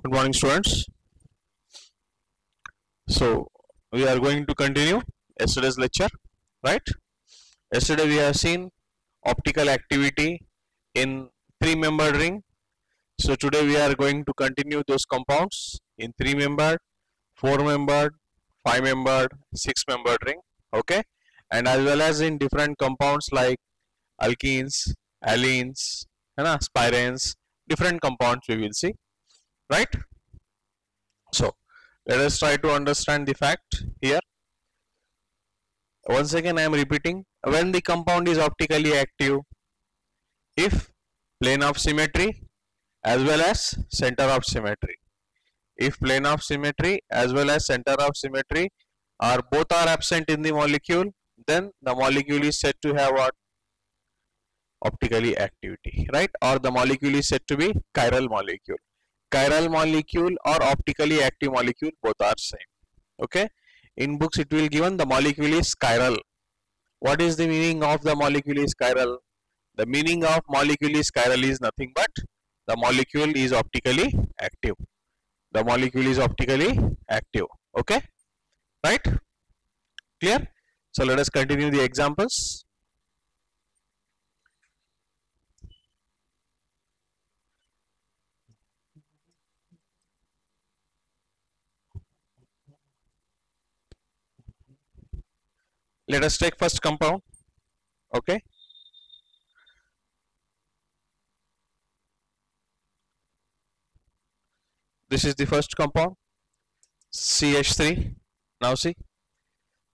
Good morning, students. So we are going to continue yesterday's lecture, right? Yesterday we have seen optical activity in three-membered ring. So today we are going to continue those compounds in three-membered, four-membered, five-membered, six-membered ring. Okay, and as well as in different compounds like alkenes, allenes, spirens, different compounds we will see, right? So let us try to understand the fact here. Once again I am repeating, when the compound is optically active, if plane of symmetry as well as center of symmetry, if plane of symmetry as well as center of symmetry are both are absent in the molecule, then the molecule is said to have what? Optically activity, right? Or the molecule is said to be chiral molecule. Chiral molecule or optically active molecule both are same. Okay, in books it will given the molecule is chiral. What is the meaning of the molecule is chiral? The meaning of molecule is chiral is nothing but the molecule is optically active. The molecule is optically active. Okay, right? Clear? So let us continue the examples. Let us take first compound. Okay, this is the first compound, CH3. Now see,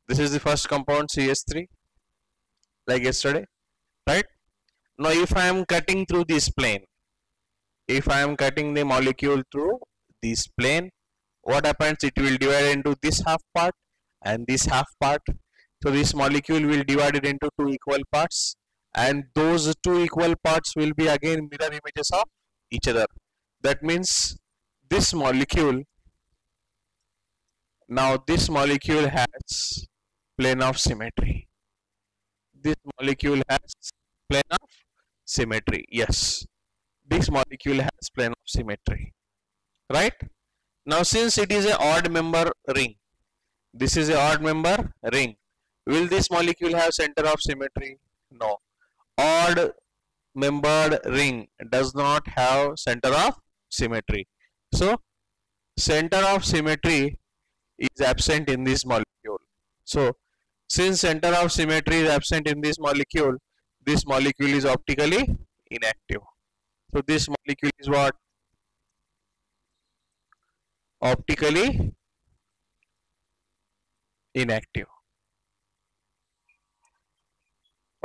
this is the first compound, CH3, like yesterday, right? Now if I am cutting through this plane, if I am cutting the molecule through this plane, what happens? It will divide into this half part and this half part. So this molecule will divide it into two equal parts, and those two equal parts will be again mirror images of each other. That means this molecule, now this molecule has plane of symmetry. This molecule has plane of symmetry. Yes, this molecule has plane of symmetry, right? Now since it is a odd member ring, this is a odd member ring, will this molecule have center of symmetry? No. Odd membered ring does not have center of symmetry. So center of symmetry is absent in this molecule. So since center of symmetry is absent in this molecule is optically inactive. So this molecule is what? Optically inactive.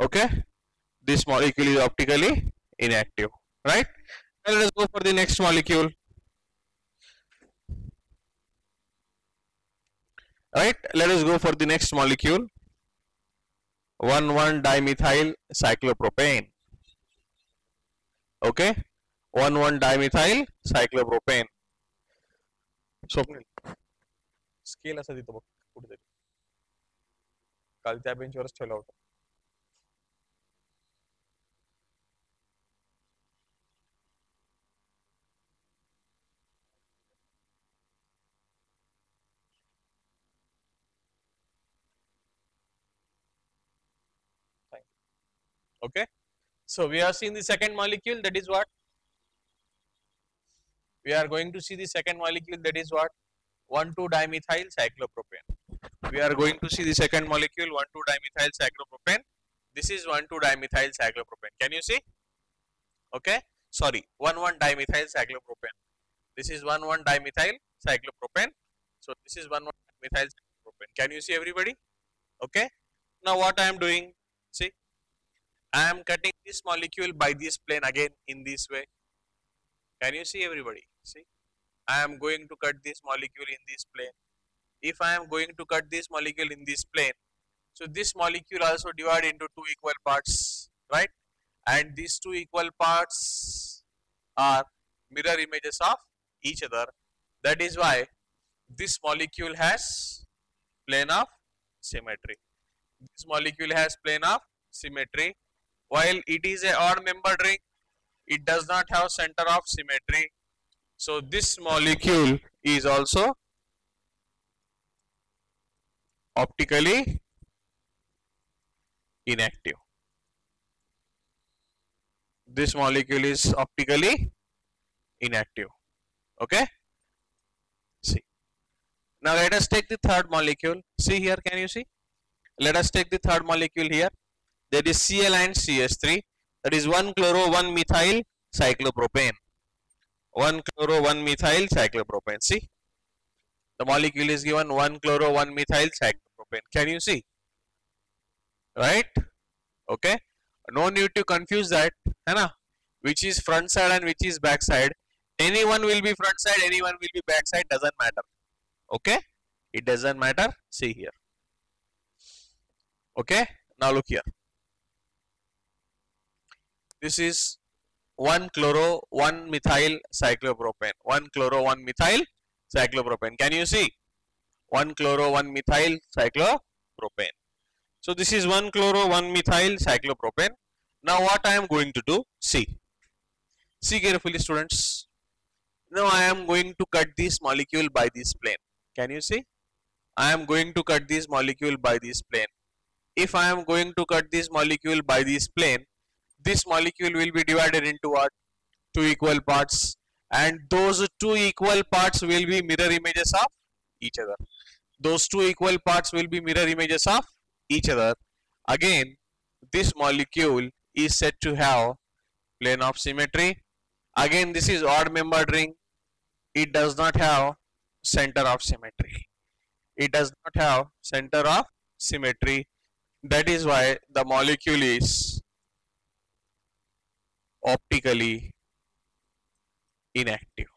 Okay, this molecule is optically inactive, right? Now let us go for the next molecule. Right, let us go for the next molecule, 1,1-dimethyl cyclopropane. Okay, 1,1-dimethyl cyclopropane. Swapnil scale असा तिथं बघ कुठेतरी, काल त्या बेंचवरच ठेवला होता. Okay, so we have seen the second molecule, that is what? We are going to see the second molecule, that is what? 1,2-dimethyl cyclopropane. We are going to see the second molecule, 1,2-dimethyl cyclopropane. This is 1,2-dimethyl cyclopropane. Can you see? Okay, sorry, 1,1-dimethyl cyclopropane. This is 1,1-dimethyl cyclopropane. So this is 1,1-dimethyl cyclopropane. Can you see, everybody? Okay, now what I am doing? See, I am cutting this molecule by this plane again in this way. Can you see, everybody? See, I am going to cut this molecule in this plane. If I am going to cut this molecule in this plane, so this molecule also divide into two equal parts, right? And these two equal parts are mirror images of each other. That is why this molecule has plane of symmetry. This molecule has plane of symmetry. While it is a odd membered ring, it does not have center of symmetry. So this molecule is also optically inactive. This molecule is optically inactive. Okay. See. Now let us take the third molecule. See here, can you see? Let us take the third molecule here. That is Cl and CH3. That is 1-chloro 1-methyl cyclopropane. 1-chloro 1-methyl cyclopropane. See, the molecule is given 1-chloro 1-methyl cyclopropane. Can you see? Right? Okay. No need to confuse that. है ना? Which is front side and which is back side. Anyone will be front side, anyone will be back side. Doesn't matter. Okay? It doesn't matter. See here. Okay? Now look here. This is 1-chloro 1-methyl cyclopropane. 1-chloro 1-methyl cyclopropane. Can you see? 1-chloro 1-methyl cyclopropane. So this is 1-chloro 1-methyl cyclopropane. Now what I am going to do? See. See carefully, students. Now I am going to cut this molecule by this plane. Can you see? I am going to cut this molecule by this plane. If I am going to cut this molecule by this plane, this molecule will be divided into what? 2 equal parts, and those 2 equal parts will be mirror images of each other. Those 2 equal parts will be mirror images of each other. Again, this molecule is said to have plane of symmetry. Again, this is odd membered ring. It does not have center of symmetry. It does not have center of symmetry. That is why the molecule is optically inactive.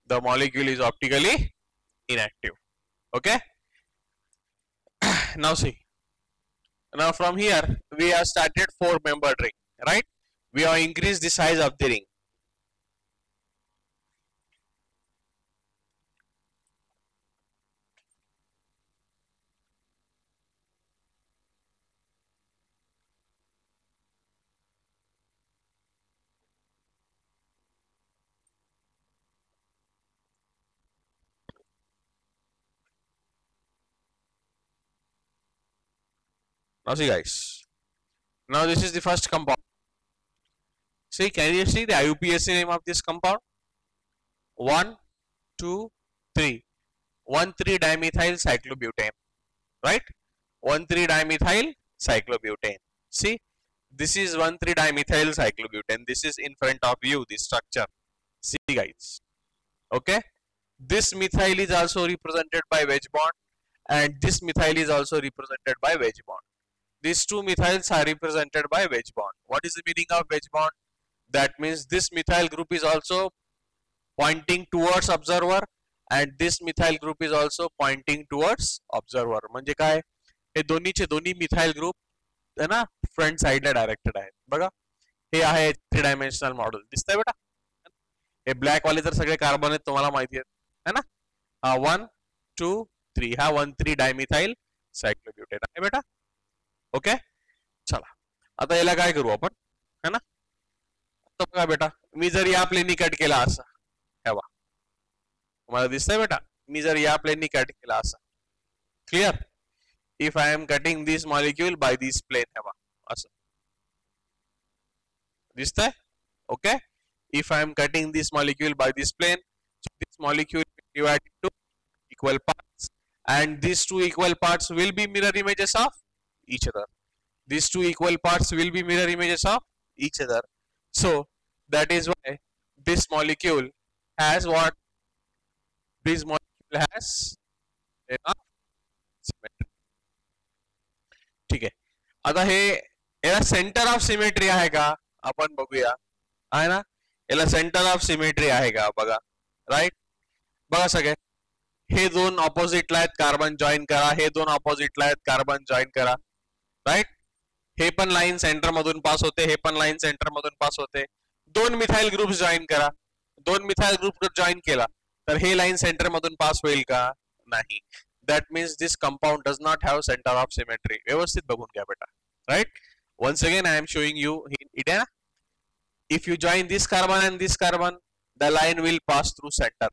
The molecule is optically inactive. Okay. Now see. Now from here we have started 4-membered ring, right? We have increased the size of the ring. Now see guys. Now this is the first compound. See, can you see the IUPAC name of this compound? 1, 2, 3. 1,3-dimethyl cyclobutane. Right? 1,3-dimethyl cyclobutane. See, this is 1,3-dimethyl cyclobutane. This is in front of you, this structure. See guys. Okay. This methyl is also represented by wedge bond, and this methyl is also represented by wedge bond. These 2 methyls are represented by wedge bond. What is the meaning of wedge bond? That means this methyl group is also pointing towards observer, and this methyl group is also pointing towards observer. म्हणजे काय? हे दोन्हीचे दोन्ही methyl group है ना front साइडला directed आहेत. बघा, हे आहे 3 dimensional model. दिसतंय बेटा? हे ब्लॅक वाले तर सगळे कार्बन आहेत, तुम्हाला माहिती आहे, है ना? 1, 2, 3 हा 1,3-डायमिथाइल सायक्लोब्युटेन आहे बेटा. ओके, चला आता याला काय करू आपण, है ना? तर बघा बेटा, मी जर या प्लेननी कट केला असा, हे बघा तुम्हाला दिसतंय बेटा, मी जर या प्लेननी कट केला असा, clear? If I am cutting this molecule by this plane, हे बघा असं दिसतंय. Okay, if I am cutting this molecule by this plane, so this molecule will be divided into equal parts, and these 2 equal parts will be mirror images of each other. These 2 equal parts will be mirror images of each other. So that is why this molecule has what? This molecule has enough symmetry. ठीक है, आता हे याला centre of symmetry आहे का आपण बघूया, आहे ना? याला सेंटर ऑफ सिमेट्री आहे का बघा, राइट? बघा सगळे, हे दोन ऑपोजिटला आहेत, कार्बन जॉईन करा, हे दोन ऑपोजिटला आहेत, कार्बन जॉईन करा, राइट? हे पण लाईन सेंटर मधून पास होते, हे पण लाईन सेंटर मधून पास होते. 2 मिथाइल ग्रुप्स जॉईन करा, 2 मिथाइल ग्रुप जॉईन केला तर हे लाईन सेंटर मधून पास होईल का? नाही. That means this compound does not have centre of symmetry. व्यवस्थित बघून घ्या बेटा, right? Once again I am showing you it आहे ना, If you join this carbon and this carbon, the line will pass through center.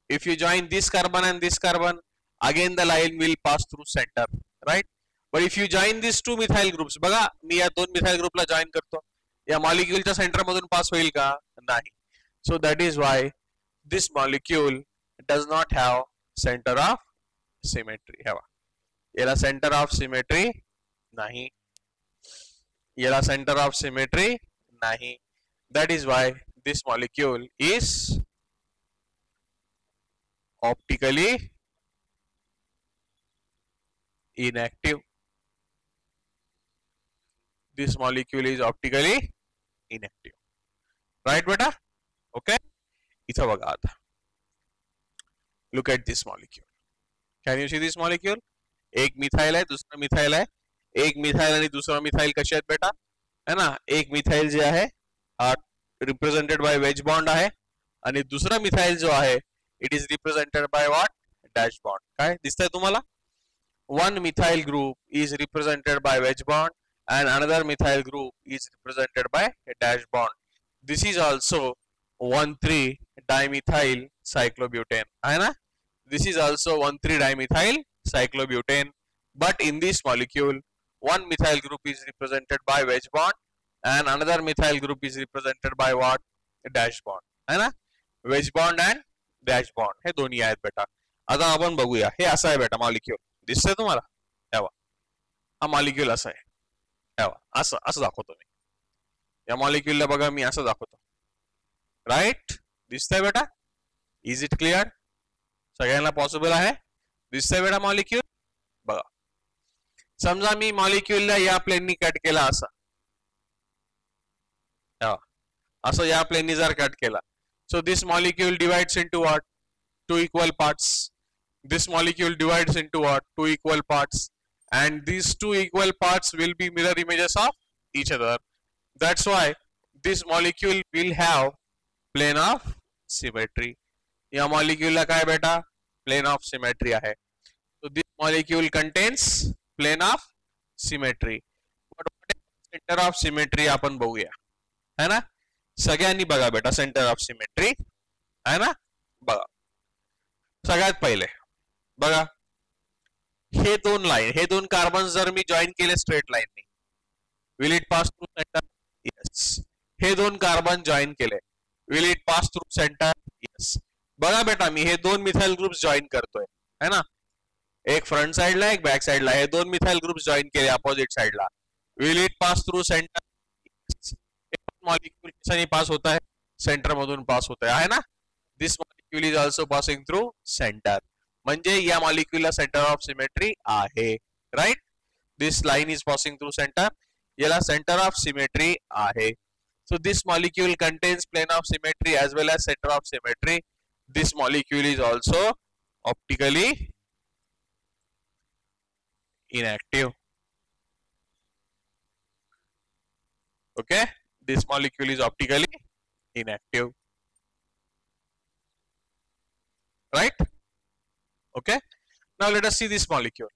If you join this carbon and this carbon, again the line will pass through center, right? But if you join these two methyl groups, बघा मी या दोन methyl group ला join करतो, या molecule च्या center मधून pass होईल का? नाही. So that is why this molecule does not have center of symmetry. हवा याला center of symmetry नाही, याला center of symmetry नाही. That is why this molecule is optically inactive. This molecule is optically inactive, right beta? Okay, इथं बघा आता. Look at this molecule. Can you see this molecule? एक methyl है, दूसरा methyl है. एक मिथाइल आणि दुसरा मिथाइल कसे आहेत बेटा? है ना, एक मिथाइल जे आहे रिप्रेझेंटेड बाय वेज बॉन्ड आहे आणि दुसरा मिथाइल जो आहे it is represented by what? Dash bond. काय दिसतंय तुम्हाला? One methyl group is represented by wedge bond and another methyl group is represented by a dash bond. This is also 1,3-dimethyl cyclobutane. है ना? This is also 1,3-dimethyl cyclobutane. But in this molecule, one methyl group is represented by wedge bond and another methyl group is represented by what? A dash bond. है ना? Wedge bond and dash bond. हे दोन्ही आहेत बेटा. आता आपण बघूया. हे असं आहे बेटा मॉलिक्यूल. दिसतंय तुम्हाला? यावा हा मॉलिक्यूल असा आहे. यावा असं असं दाखवतो मी. या मॉलिक्यूलला बघा मी असं दाखवतो. राईट? दिसतंय बेटा? Is it clear? सगळ्यांना पॉसिबल आहे? दिसतंय बेटा मॉलिक्यूल? बघा समजा मी मॉलिक्यूलला या प्लेननी कट केला असा. असं या प्लेननी जर कट केला. So this molecule divides into what? Two equal parts. This molecule divides into what? Two equal parts, and these two equal parts will be mirror images of each other. That's why this molecule will have plane of symmetry. या molecule ला काय बेटा? Plane of symmetry आहे. So this molecule contains plane of symmetry. But what is center of symmetry आपण बघूया. है ना? सगळ्यांनी बघा बेटा center of symmetry. है ना? बघा सगळ्यात पहिले बघा हे दोन लाईन, हे दोन कार्बन जर मी जॉईन केले स्ट्रेट लाईननी, will it pass through centre? Yes. हे दोन कार्बन जॉईन केले, will it pass through centre? Yes. बघा बेटा मी हे दोन मिथाइल ग्रुप्स जॉईन करतोय, है ना, एक फ्रंट साइडला एक बॅक साइडला. हे दोन मिथाइल ग्रुप्स जॉईन केले अपोजिट साइडला, will it pass through centre? Molecule किसने पास होता है? सेंटर मधून पास होता है ना. This molecule is also passing through centre. म्हणजे या मॉलिक्यूलला सेंटर ऑफ सिमेट्री आहे. Right? This line is passing through centre, याला सेंटर ऑफ सिमेट्री आहे. So this molecule contains plane of symmetry as well as center of symmetry. This molecule is also optically inactive. Okay, this molecule is optically inactive. Right? Okay, now let us see this molecule.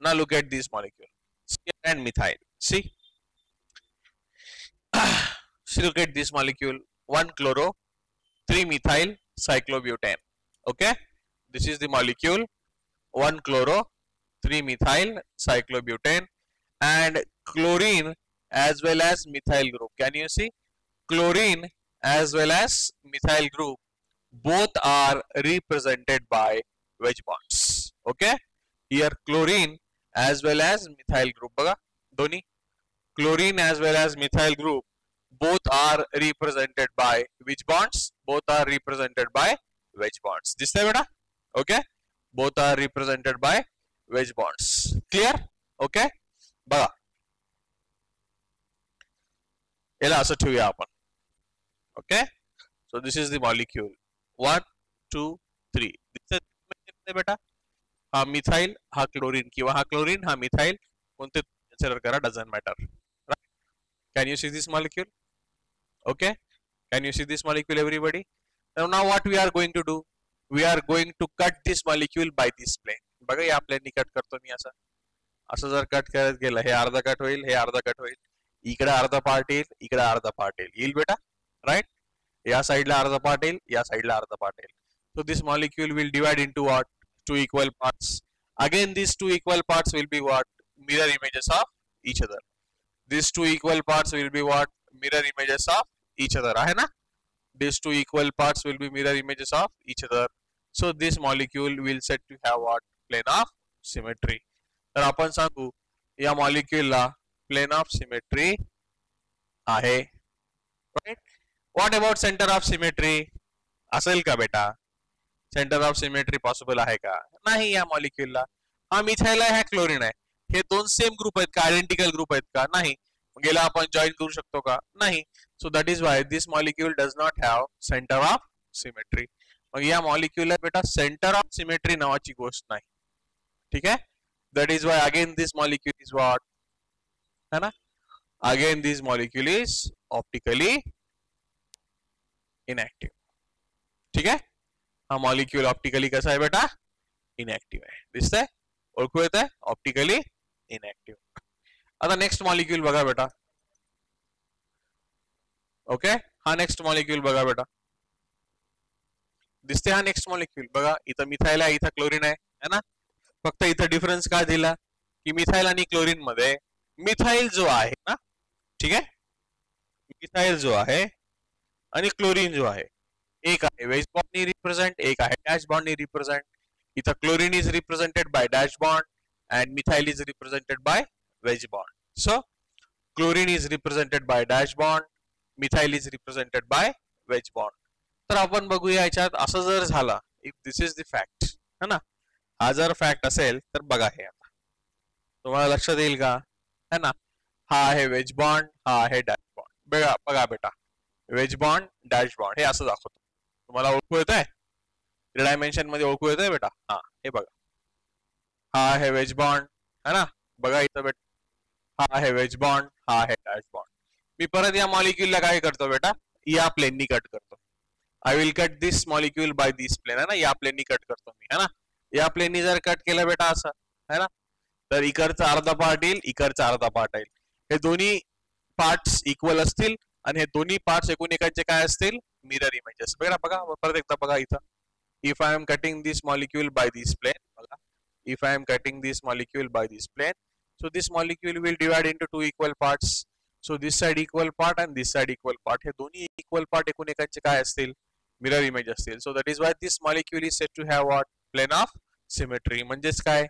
Now look at this molecule, CN and methyl. See, look at this molecule, 1-chloro 3-methyl cyclobutane. Okay, this is the molecule 1-chloro 3-methyl cyclobutane, and chlorine as well as methyl group. Can you see? Chlorine as well as methyl group both are represented by wedge bonds. Okay, here chlorine as well as methyl group बघा दोन्ही, chlorine as well as methyl group both are represented by which bonds? Both are represented by wedge bonds. दिसतंय बेटा? Okay, both are represented by wedge bonds. Clear? Okay, बघा याला असं ठेवूया आपण. Okay, so this is the molecule 1 2 3. दिसतंय बेटा? हा मिथाइल, हा क्लोरीन, किंवा हा क्लोरीन, हा मिथाइल, कोणते कन्सिडर करा, doesn't matter. Right? Can you see this molecule? Okay, can you see this molecule everybody? now what we are going to do, we are going to cut this molecule by this plane. बघा या प्लेननी cut करतो मी असं. असं जर cut करत गेलं हे अर्धा कट होईल, हे अर्धा कट होईल, इकडे अर्धा पार्ट येईल, इकडे अर्धा पार्ट येईल बेटा, राईट. या साईडला अर्धा पार्ट येईल, या साईडला अर्धा पार्ट येईल. So this molecule will divide into what, two equal parts. Again these two equal parts will be what, mirror images of each other. These two equal parts will be what, mirror images of each other, आहे ना. These two equal parts will be mirror images of each other. So this molecule will said to have what, plane of symmetry. तर आपण सांगू या मॉलिक्यूलला plane of symmetry आहे, right. What about centre of symmetry, असेल का बेटा? Centre of symmetry possible आहे का? नाही या मॉलिक्यूलला. हा मिथाइल आहे, हा क्लोरीन आहे, हे दोन सेम ग्रुप आहेत का, आयडेंटिकल ग्रुप आहेत का? नाही. गेला आपण जॉईन करू शकतो का? नाही. So that is why this molecule does not have centre of symmetry. मग या मॉलिक्यूलला बेटा सेंटर ऑफ सिमेट्री नावाची गोष्ट नाही, ठीक आहे. That is why again this molecule is what, है ना, again this molecule is optically inactive. ठीक आहे. हा मॉलिक्यूल ऑप्टिकली कसा आहे बेटा, इनएक्टिव्ह आहे. दिसतंय, ओळखू येत आहे, ऑप्टिकली इनएक्टिव्ह. आता नेक्स्ट मॉलिक्यूल बघा बेटा. ओके, हा नेक्स्ट मॉलिक्यूल बघा बेटा. दिसते हा नेक्स्ट मॉलिक्यूल बघा. इथं मिथाइल आहे, इथं क्लोरीन आहे ना. फक्त इथं डिफरन्स काय दिला की मिथाइल आणि क्लोरीन मध्ये मिथाइल जो आहे ना, ठीक आहे, मिथाइल जो आहे आणि क्लोरीन जो आहे, एक आहे वेज बॉन्डनी रिप्रेझेंट, एक आहे डॅश बॉन्डनी रिप्रेझेंट. इथं chlorine is represented bye dash bond and methyl is represented by wedge bond. So chlorine is represented by dash bond, methyl is represented by wedge bond. तर आपण बघूया याच्यात असं जर झाला, if this is the fact, है ना, हा जर फॅक्ट असेल तर बघा हे आता तुम्हाला लक्षात येईल का, है ना. हा आहे वेज बॉन्ड, हा आहे डॅश बॉन्ड. बघा बघा बेटा, वेज बॉन्ड डॅश बॉन्ड हे असं दाखवतो. तुम्हाला ओळखू येत आहे, 3 डायमेन्शन मध्ये ओळखू येत आहे बेटा. हा हे बघा, हा आहे वेज बॉन्ड, है ना. बघा इथं बेटा, हा आहे वेज बॉन्ड, हा आहे डॅश बॉन्ड. मी परत या मॉलिक्यूलला काय करतो बेटा, या प्लेननी कट करतो. I will cut this molecule by this plane, है ना. या प्लेननी कट करतो मी, है ना. या प्लेननी जर कट केलं बेटा असं, है ना, तर इकडचा अर्धा पार्ट येईल, इकडचा अर्धा पार्ट येईल. हे दोन्ही पार्ट्स इक्वल असतील आणि हे दोन्ही पार्ट्स एकूण एकाचे काय असतील, मिरर इमेजेस. बघा बघा परत एकदा बघा इथं. If I am cutting this molecule by this plane, बघा, if I am cutting this molecule by this plane, so this molecule will divide into 2 equal parts. So this side equal part and this side equal part. हे दोन्ही equal part एकूण एकाचे काय असतील, mirror image असतील. So that is why this molecule is said to have what, plane of symmetry. म्हणजेच काय,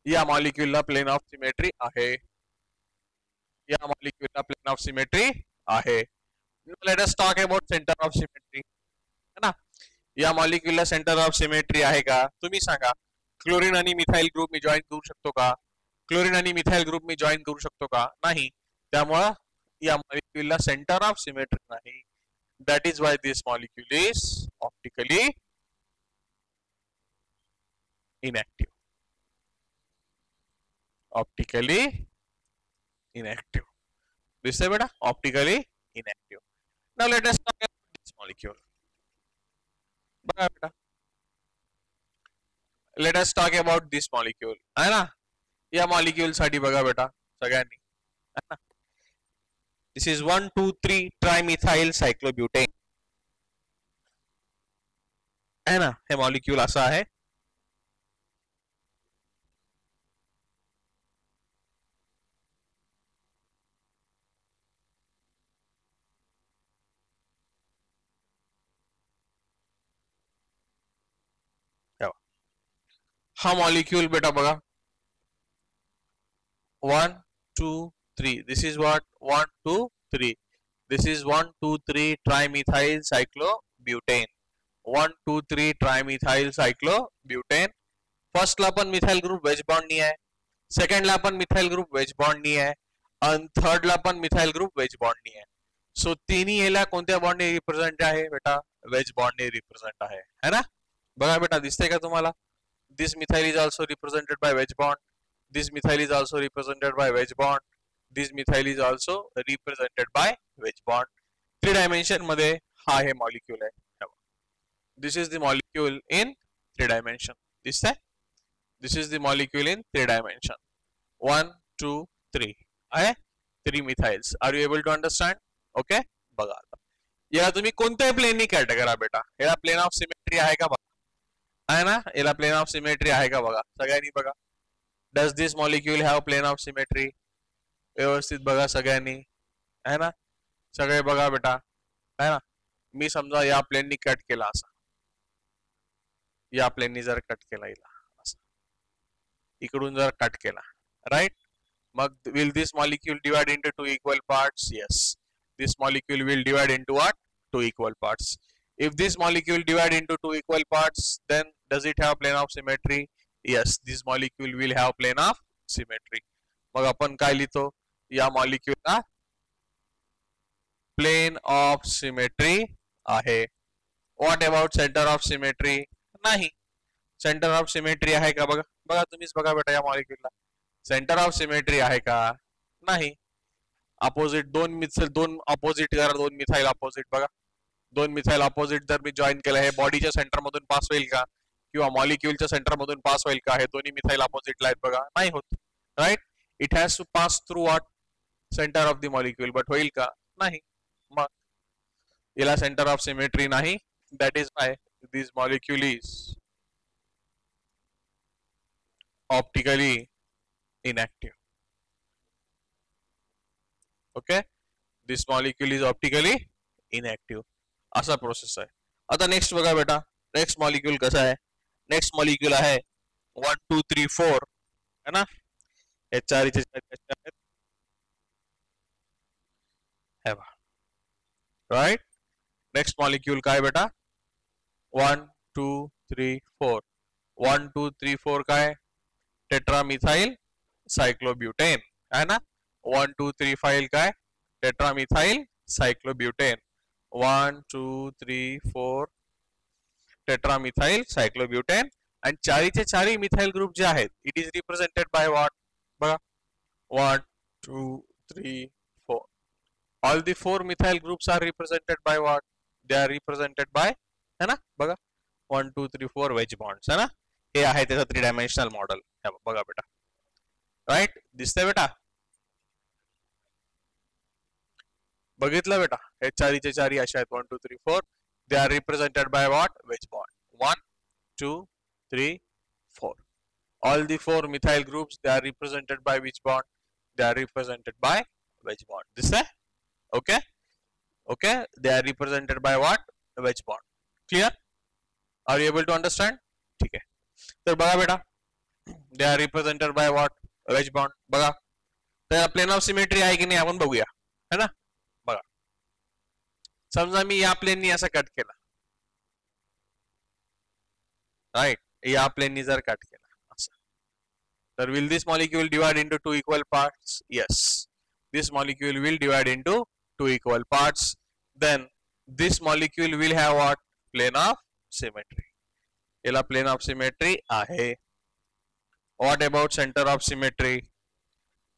या molecule La plane of symmetry आहे, या molecule La plane of symmetry आहे. Now let us talk about center of symmetry, है ना. या molecule La center of symmetry आहे का, तुम्ही सांगा. क्लोरीन आणि मिथाइल ग्रुप मी जॉईन करू शकतो का, क्लोरीन आणि मिथाइल ग्रुप मी जॉईन करू शकतो का, नाही. त्यामुळे या मॉलिक्यूलला सेंटर ऑफ सिमेट्री नाही. That is why this molecule is optically inactive. Optically inactive दिसतंय बेटा, optically inactive. Now let us talk about this molecule. बघा बेटा, let us talk about this molecule, है ना. या मॉलिक्यूल साठी बघा बेटा सगळ्यांनी, है ना. दिस इज 1 2 3 ट्रायमिथाइल सायक्लोब्युटेन, है ना. हे मॉलिक्यूल असं आहे. हा मॉलिक्यूल बेटा बघा, 1 2 3, this is what, 1 2 3, this is 1 2 3 trimethyl cyclobutane, 1 2 3 trimethyl cyclobutane. First ला पण मिथाइल ग्रुप वेज बॉन्ड नी आहे, सेकंड ला पण मिथाइल ग्रुप वेज बॉन्ड नी आहे आणि थर्ड ला पण मिथाइल ग्रुप वेज बॉन्ड नी आहे. सो तिन्ही याला कोणत्या बॉन्ड ने रिप्रेझेंट आहे बेटा, वेज बॉन्ड ने रिप्रेझेंट आहे, है ना. बघा बेटा दिसतंय का तुम्हाला, this methyl is also represented by wedge bond, this methyl is also represented by wedge bond, this methyl is also represented by wedge bond. 3 dimension मध्ये हा हे molecule आहे. This is the molecule in 3 dimension. This is the molecule in 3 dimension. 1, 2, 3 आहे 3 methyls. Are you able to understand? Okay, बघा आता याला तुम्ही कोणत्याही प्लेननी cat करा बेटा. याला प्लेन ऑफ सिमेट्री आहे का बघा, आहे ना. याला प्लेन ऑफ सिमेट्री आहे का बघा सगळ्यांनी बघा. Does this molecule have plane of symmetry? व्यवस्थित बघा सगळ्यांनी, आहे ना. सगळे बघा बेटा, आहे ना. मी समजा या प्लेननी कट केला असा, या प्लेननी जर कट केला इला असं, इकडून जर कट केला, राईट. मग will this molecule divide into 2 equal parts? Yes, this molecule will divide into what? 2 equal parts. If this molecule divide into 2 equal parts, then does it have plane of symmetry? Yes, this molecule will have plane of symmetry. मग आपण काय लिहितो या मॉलिक्यूलला? Plane of symmetry आहे. What about centre of symmetry? नाही. Centre of symmetry आहे का बघा, बघा तुम्हीच बघा बेटा या मॉलिक्यूलला सेंटर ऑफ सिमेट्री आहे का? नाही. अपोजिट दोन अपोजिट करा, 2 मिथाइल अपोजिट बघा, 2 मिथाइल अपोजिट जर मी जॉईन केलं, हे बॉडीच्या सेंटर मधून पास होईल का किंवा मॉलिक्यूलच्या सेंटर मधून पास होईल का? हे दोन्ही मिथाइल अपोजिटला आहेत बघा, नाही होत, right. It has to pass through what? Centre of the molecule. But होईल का? नाही. मग याला सेंटर ऑफ सिमेट्री नाही. That is why this molecule is optically inactive. Okay, this molecule is optically inactive. असा प्रोसेस आहे. आता नेक्स्ट बघा बेटा, नेक्स्ट मॉलिक्यूल कसा आहे? नेक्स्ट मॉलिक्यूल आहे 1 2 3 4, है ना. हे चारीचे आहेत, है बा, राइट. नेक्स्ट मॉलिक्यूल काय बेटा? 1 2 3 4. 1 2 3 4 काय? टेट्रामिथाइल सायक्लोब्युटेन, है ना. 1 2 3 5 काय? Tetramethyl cyclobutane. 1 2 3 4 tetramethyl cyclobutane. आणि चारीचे चारी मिथाइल ग्रुप जे आहेत, it is represented by what? बघा 1 2 3 4. All the 4 methyl groups are represented by what? They are represented by, है ना. बघा 1 2 3 4 वेज बॉन्ड्स, है ना. हे आहे त्याचं 3 डायमेन्शनल मॉडेल. बघा बेटा, राइट. दिसतंय बेटा? बघितलं बेटा? हे चारीचे चारी असे आहेत 1 2 3 4. They are represented by what? Wedge bond. 1 2 3 4. All the 4 methyl groups, they are represented by which bond? They are represented by wedge bond. This is okay. Okay, they are represented by what? Wedge bond. Clear? Are you able to understand? ठीक है. तर बघा बेटा, they are represented by what? Wedge bond. बघा, तर plane of symmetry आहे की नाही आपण बघूया, है ना. बघा, समजा मी या प्लेननी असं कट केला, राइट. या प्लेननी जर कट केला असं, तर will this molecule divide into 2 equal parts? Yes, this molecule will divide into 2 equal parts. Then this molecule will have what? Plane of symmetry. याला plane of symmetry आहे. What about center of symmetry?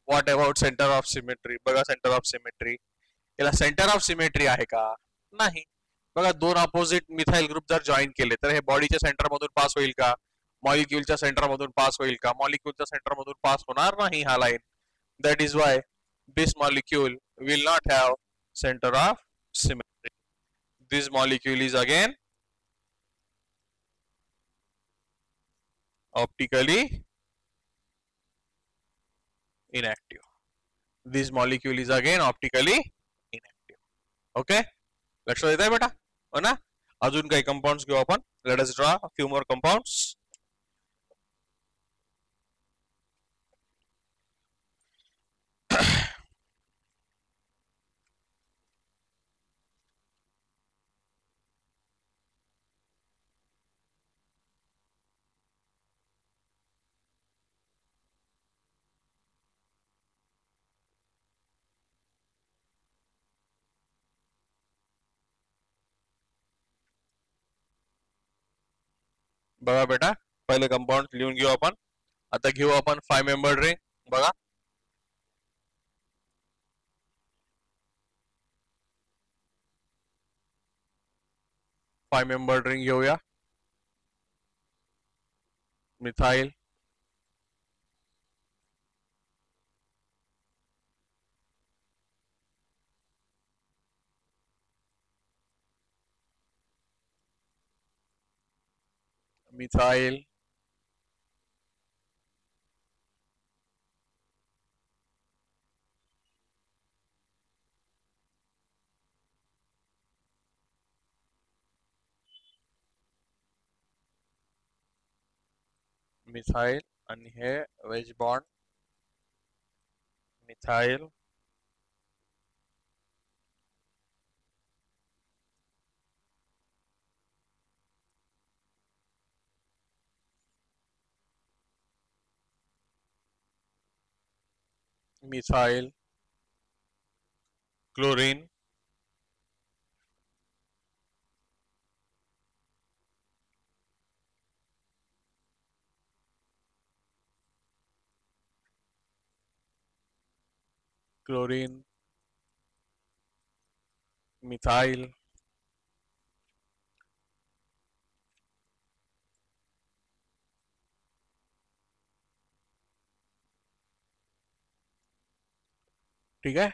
What about center of symmetry? बघा center of symmetry. याला center of symmetry आहे का? नाही. बघा, दोन opposite methyl group जर जॉईन केले तर हे बॉडीच्या सेंटर मधून पास होईल का? मॉलिक्यूलच्या सेंटर मधून पास होईल का? मॉलिक्यूलच्या सेंटर मधून पास होणार नाही हा line. That is why this molecule will not have centre of symmetry. This molecule is again optically inactive. This molecule is again optically inactive. Okay, लक्षात येत आहे बेटा? हो ना. अजून काही कंपाउंड्स घेऊ आपण. Let us draw a few more compounds. बघा बेटा, पहिले कंपाउंड लिहून घेऊ आपण. आता घेऊ आपण 5 मेंबर रिंग. बघा, फाइव मेंबर रिंग घेऊया. मिथाइल, मिथाइल, मिथाइल आणि हे wedge bond methyl, methyl, chlorine, chlorine, methyl, ठीक है।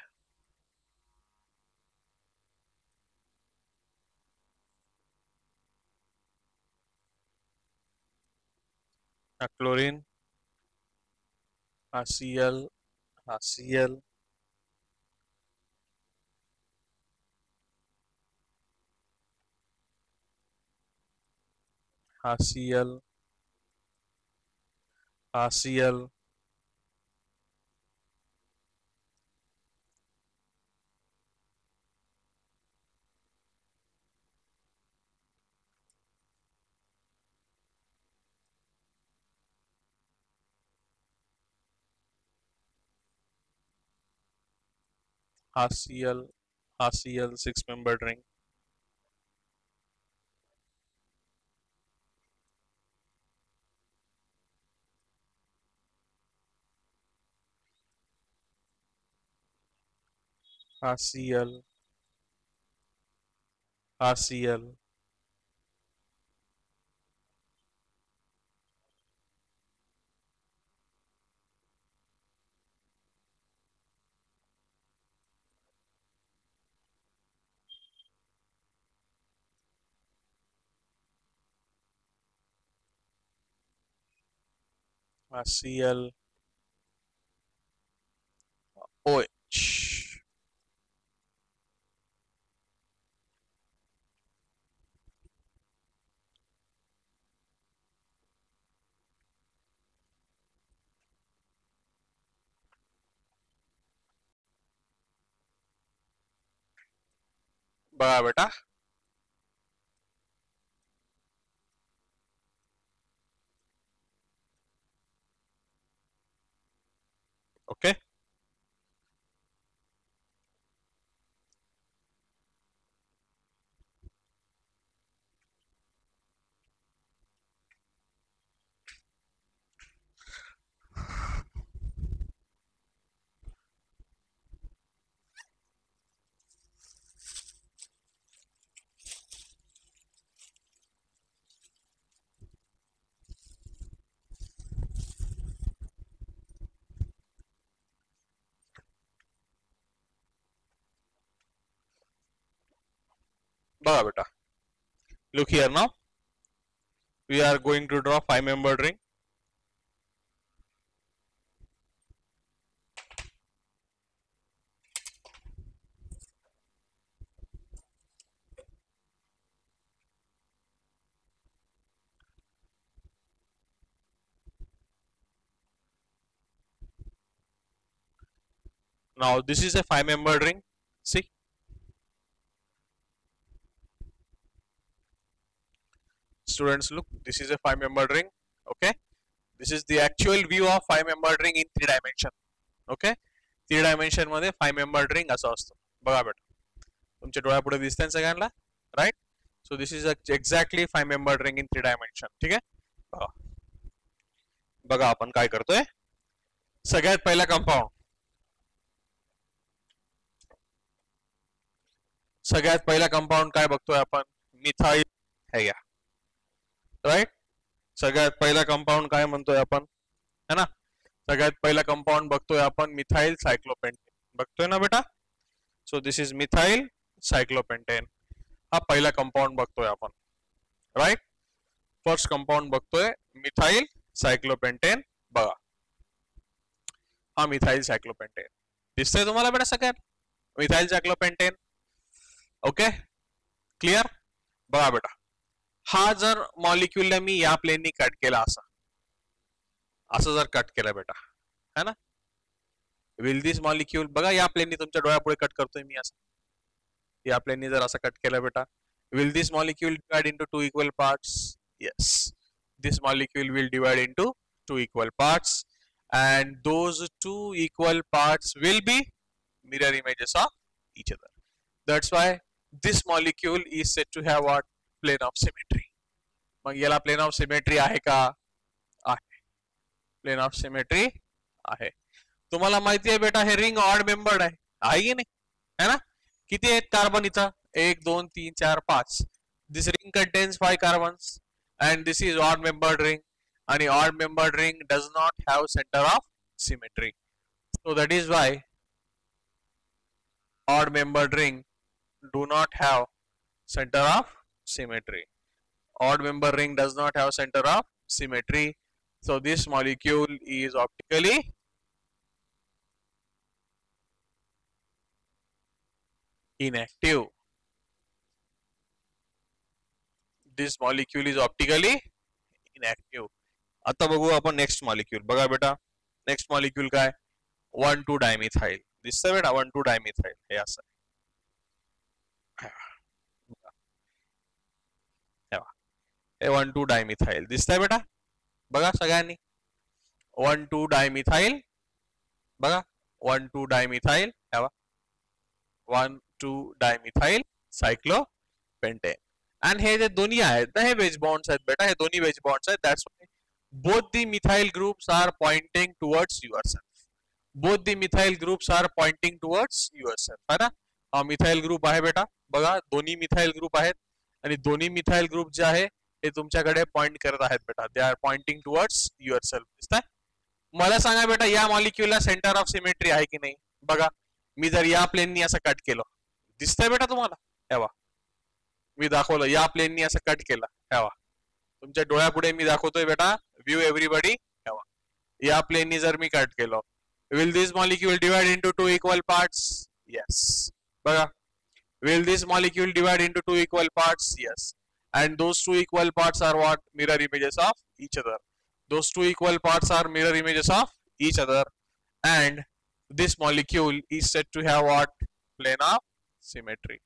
Chlorine, HCl, HCl, HCl, HCl, HCl, HCl, 6-membered ring, HCl, HCl, HCl, OH. बघा बेटा, ओके। बघा बेटा, look here now. We are going to draw 5-membered ring. Now this is a 5-membered ring. See, students, look, this is a 5-membered ring. Okay, this is the actual view of 5-membered ring in 3 dimension. Okay, 3 dimension मध्ये 5-membered ring असं असतं. बघा बेटा, तुमच्या डोळ्यापुढे दिसतंय सगळ्यांना, right? So this is exactly 5-membered ring in 3 dimension. ठीक आहे, बघा आपण काय करतोय. सगळ्यात पहिला कंपाऊंड, काय बघतोय आपण? मिथाइल, है घ्या, राईट? सगळ्यात पहिला कंपाऊंड काय म्हणतोय आपण, है ना, सगळ्यात पहिला कंपाऊंड बघतोय आपण मिथाइल सायक्लोपेंटेन, बघतोय ना बेटा. So this is methyl cyclopentane. हा पहिला कंपाऊंड बघतोय आपण, राईट. फर्स्ट कंपाऊंड बघतोय मिथाइल सायक्लोपेंटेन. बघा हा मिथाइल सायक्लोपेंटेन दिसतोय तुम्हाला बेटा, सगळ्यात मिथाइल सायक्लोपेंटेन. Okay, clear. बघा बेटा, हा जर मॉलिक्यूलला मी या प्लेननी कट केला, असं जर कट केलं बेटा, है ना, विल दिस मॉलिक्यूल, बघा या प्लेननी तुमच्या डोळ्यापुढे कट करतोय मी असं, या प्लेननी जर असं कट केलं बेटा, will this molecule divide into two equal parts? Yes, this molecule will divide into two equal parts, and those two equal parts will be mirror images of each other. That's why this molecule is said to have what? Plane of symmetry. मग याला plane of symmetry आहे का? आहे. Plane of symmetry आहे. तुम्हाला माहिती आहे बेटा, हे ring odd membered आहे की नाही, है ना. किती आहेत कार्बन इथं? 1 2 3 4 5. This ring contains 5 carbons and this is odd membered ring, and odd membered ring does not have center of symmetry. So that is why odd membered ring do not have center of symmetry. Odd membered ring does not have center of symmetry. So this molecule is optically inactive. This molecule is optically inactive. आता बघू आपण next molecule. बघा बेटा, next molecule काय? 1,2 dimethyl. दिसतंय बेटा 1,2 dimethyl, हे असं हे 1,2 dimethyl दिसतंय बेटा, बघा सगळ्यांनी 1,2 डायमिथाइल. बघा 1,2 डायमिथाइल, 1,2 डायमिथाइल सायक्लोपेंटेन. आणि हे जे दोन्ही आहेत ना, हे वेज बॉन्ड्स आहेत बेटा, हे दोन्ही वेज बॉन्ड्स आहेत. That's why both the methyl groups are pointing towards yourself. Both the methyl groups are pointing towards yourself, है ना. हा मिथाइल ग्रुप आहे बेटा, बघा दोन्ही मिथाइल ग्रुप आहेत आणि दोन्ही मिथाइल ग्रुप जे आहे ते तुमच्याकडे पॉइंट करत आहेत बेटा. They are pointing towards yourself. दिसतंय? मला सांगा बेटा, या मॉलिक्यूलला सेंटर ऑफ सिमेट्री आहे की नाही? बघा, मी जर या प्लेननी असं कट केलं, दिसतंय बेटा तुम्हाला? हेवा, मी दाखवलं, या प्लेननी असं कट केलं, हेवा तुमच्या डोळ्यापुढे मी दाखवतोय बेटा. View everybody. या प्लेननी जर मी कट केलं, will this molecule divide into two equal parts? Yes. बघा, will this molecule divide into two equal parts? Yes. and those two equal parts are what? Mirror images of each other. Those two equal parts are mirror images of each other, and this molecule is said to have what? Plane of symmetry.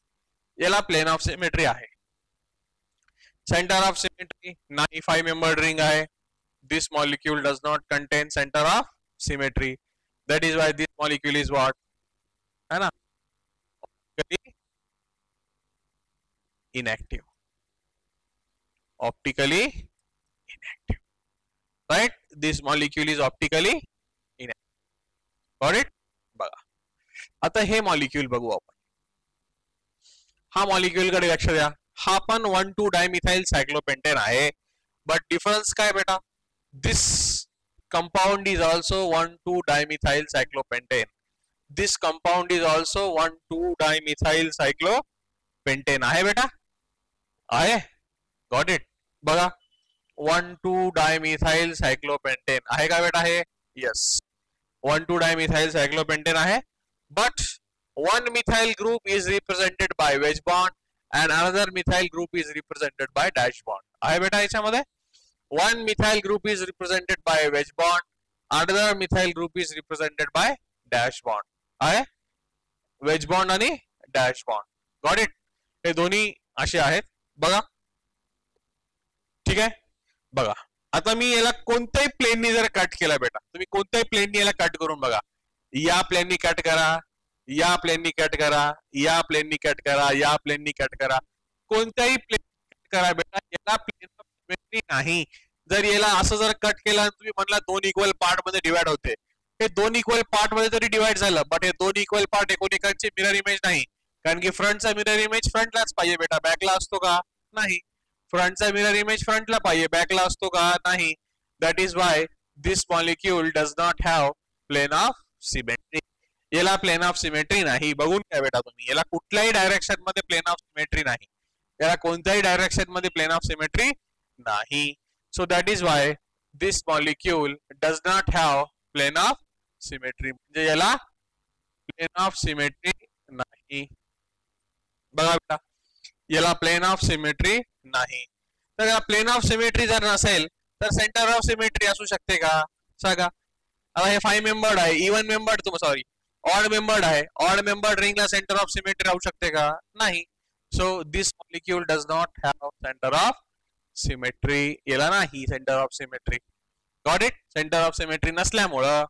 याला plane of symmetry आहे. Center of symmetry 95 membered ring आहे. This molecule does not contain center of symmetry. That is why this molecule is what? है ना? Inactive. Optically inactive. Right? This molecule is optically inactive. Got it? बघा. आता हे molecule बघू आपण. हा molecule कडे लक्ष द्या. हा पण 1,2 डायमिथाइल सायक्लोपेंटेन आहे. But difference काय बेटा? This compound is also 1,2 dimethyl cyclopentane. This compound is also 1,2 dimethyl cyclopentane. आहे बेटा? आहे? Got it? बघा, 1,2 dimethyl cyclopentane आहे का बेटा? हे? Yes. 1,2 dimethyl cyclopentane आहे. But one methyl group is represented by wedge bond and another methyl group is represented by dash bond. आहे बेटा याच्यामध्ये? One methyl group is represented by a wedge bond, another methyl group is represented by dash bond. आहे? Wedge bond आणि dash bond. Got it? हे दोन्ही असे आहेत. बघा. ठीक आहे? बघा. आता मी याला कोणत्याही प्लेननी जर कट केला बेटा, तुम्ही कोणत्याही प्लेननी याला कट करून बघा. या प्लेननी कट करा, या प्लेननी कट करा, या प्लेननी कट करा, या प्लेननी कट करा. कोणत्याही प्लेन कट करा बेटा, याला प्लेन नाही. जर याला असं जर कट केला, तुम्ही म्हणला दोन इक्वल पार्ट मध्ये डिवाइड होते, हे दोन इक्वल पार्ट मध्ये तरी डिवाइड झालं, बट हे दोन इक्वल पार्ट एकोणीकांचे मिरर इमेज नाही, कारण की फ्रंटचा मिरर इमेज फ्रंटलाच पाहिजे बेटा, बॅकला असतो का? नाही. फ्रंटचा मिरर इमेज फ्रंटला पाहिजे, बॅकला असतो का? नाही. That is why this molecule does not have plane of symmetry. याला प्लेन ऑफ सिमेट्री नाही. बघून घ्या बेटा तुम्ही, याला कुठल्याही डायरेक्शन मध्ये प्लेन ऑफ सिमेट्री नाही. याला कोणत्याही डायरेक्शन मध्ये प्लेन ऑफ सिमेट्री नाही. So that is why this molecule does not have plane of symmetry. म्हणजे याला प्लेन ऑफ सिमेट्री नाही. बघा बेटा, याला प्लेन ऑफ सिमेट्री नाही. तर या प्लेन ऑफ सिमेट्री जर नसेल तर सेंटर ऑफ सिमेट्री असू शकते का? सांगा. आता हे 5 मेंबर्ड आहे, even membered sorry odd membered आहे. ऑड मेंबर्ड रिंगला सेंटर ऑफ सिमेट्री राहू शकते का? नाही. So this molecule does not have centre of symmetry. याला नाही centre of symmetry. Got it? Centre of symmetry नसल्यामुळं